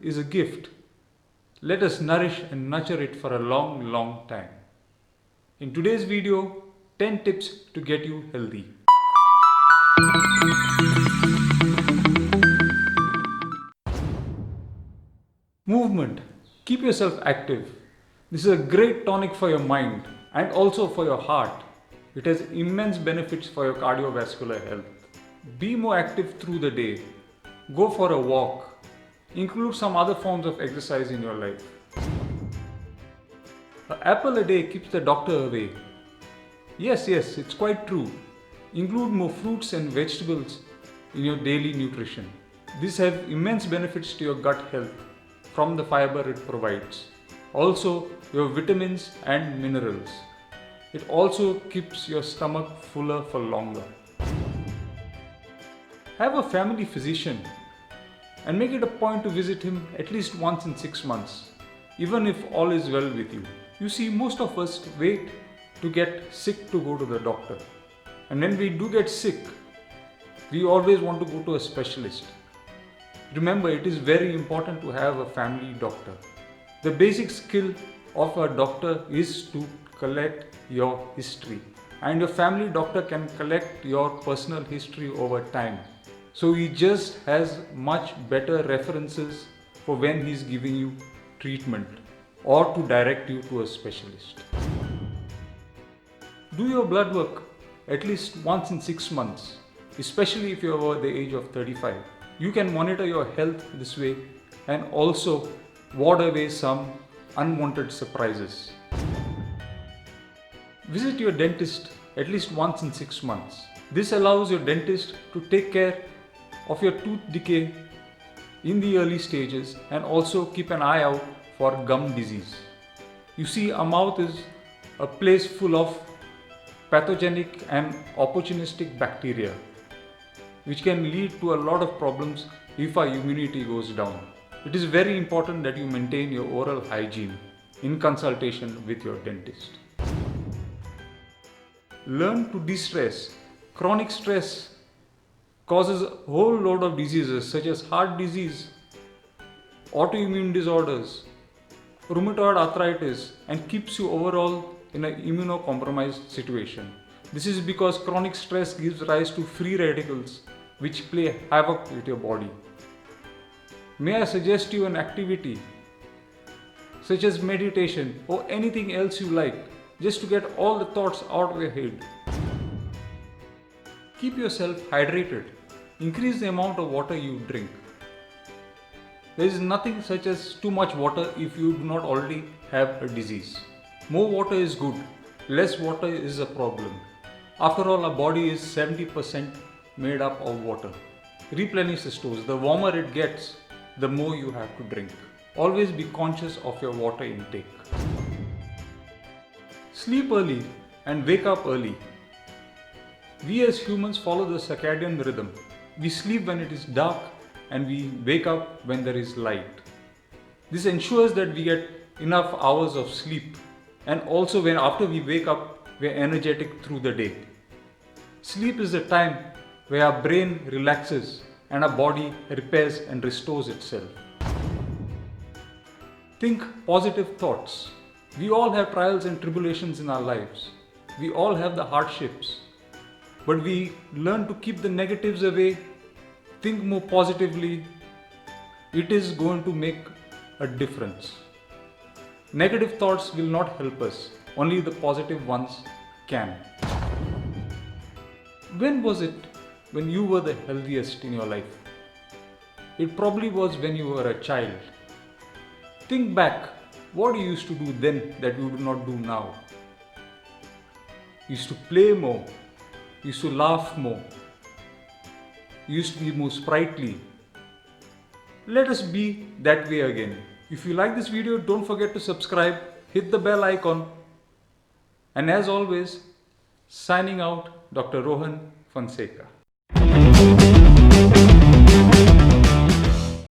is a gift. Let us nourish and nurture it for a long, long time. In today's video, 10 tips to get you healthy. Movement. Keep yourself active. This is a great tonic for your mind and also for your heart. It has immense benefits for your cardiovascular health. Be more active through the day. Go for a walk. Include some other forms of exercise in your life. An apple a day keeps the doctor away. Yes, it's quite true. Include more fruits and vegetables in your daily nutrition. These have immense benefits to your gut health from the fiber it provides. Also, your vitamins and minerals. It also keeps your stomach fuller for longer. Have a family physician and make it a point to visit him at least once in 6 months, even if all is well with you. You see, most of us wait to get sick to go to the doctor. And when we do get sick, we always want to go to a specialist. Remember, it is very important to have a family doctor. The basic skill of a doctor is to collect your history. And your family doctor can collect your personal history over time. So he just has much better references for when he's giving you treatment or to direct you to a specialist. Do your blood work at least once in 6 months, especially if you're over the age of 35. You can monitor your health this way and also ward away some unwanted surprises. Visit your dentist at least once in 6 months. This allows your dentist to take care of your tooth decay in the early stages and also keep an eye out for gum disease. You see, a mouth is a place full of pathogenic and opportunistic bacteria, which can lead to a lot of problems if our immunity goes down. It is very important that you maintain your oral hygiene in consultation with your dentist. Learn to de-stress. Chronic stress causes a whole load of diseases such as heart disease, autoimmune disorders, rheumatoid arthritis, and keeps you overall in an immunocompromised situation. This is because chronic stress gives rise to free radicals which play havoc with your body. May I suggest you an activity such as meditation or anything else you like, just to get all the thoughts out of your head. Keep yourself hydrated. Increase the amount of water you drink. There is nothing such as too much water if you do not already have a disease. More water is good, less water is a problem. After all, our body is 70% made up of water. Replenish the stores. The warmer it gets, the more you have to drink. Always be conscious of your water intake. Sleep early and wake up early. We as humans follow the circadian rhythm. We sleep when it is dark and we wake up when there is light. This ensures that we get enough hours of sleep, and also when after we wake up, we are energetic through the day. Sleep is the time where our brain relaxes and our body repairs and restores itself. Think positive thoughts. We all have trials and tribulations in our lives. We all have the hardships. But we learn to keep the negatives away, think more positively. It is going to make a difference. Negative thoughts will not help us. Only the positive ones can. When was it when you were the healthiest in your life? It probably was when you were a child. Think back. What you used to do then that you do not do now? You used to play more. You used to laugh more. You used to be more sprightly. Let us be that way again. If you like this video, don't forget to subscribe, hit the bell icon. And as always, signing out, Dr. Rohan Fonseca.